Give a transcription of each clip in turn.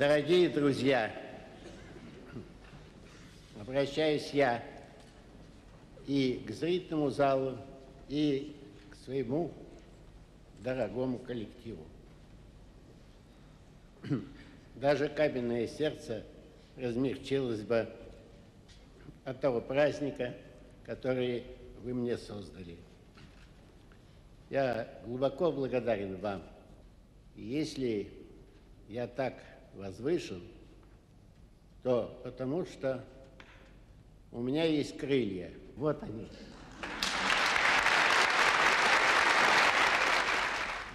Дорогие друзья, обращаюсь я и к зрительному залу, и к своему дорогому коллективу. Даже каменное сердце размягчилось бы от того праздника, который вы мне создали. Я глубоко благодарен вам. И если я так возвышен, то потому что у меня есть крылья. Вот они.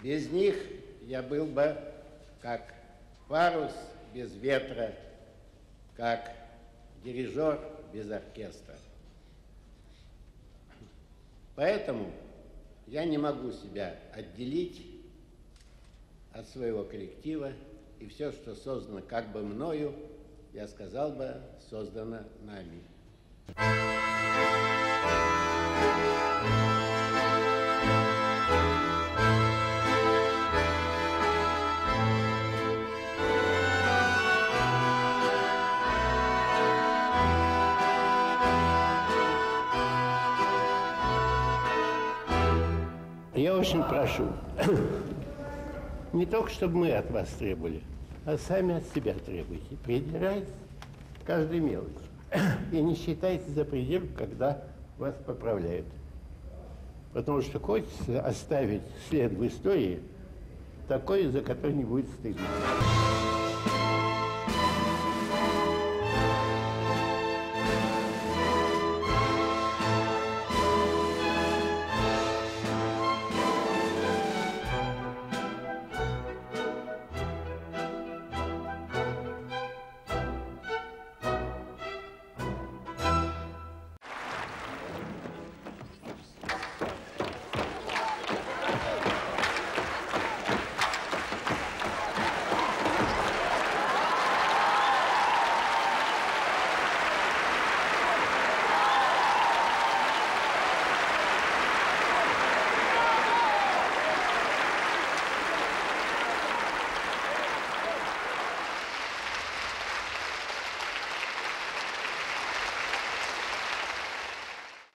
Без них я был бы как парус без ветра, как дирижер без оркестра. Поэтому я не могу себя отделить от своего коллектива, и все, что создано как бы мною, я сказал бы, создано нами. Я очень прошу, не только чтобы мы от вас требовали, а сами от себя требуйте. Придирайтесь к каждой мелочи. И не считайте за предел, когда вас поправляют. Потому что хочется оставить след в истории такой, за который не будет стыдно.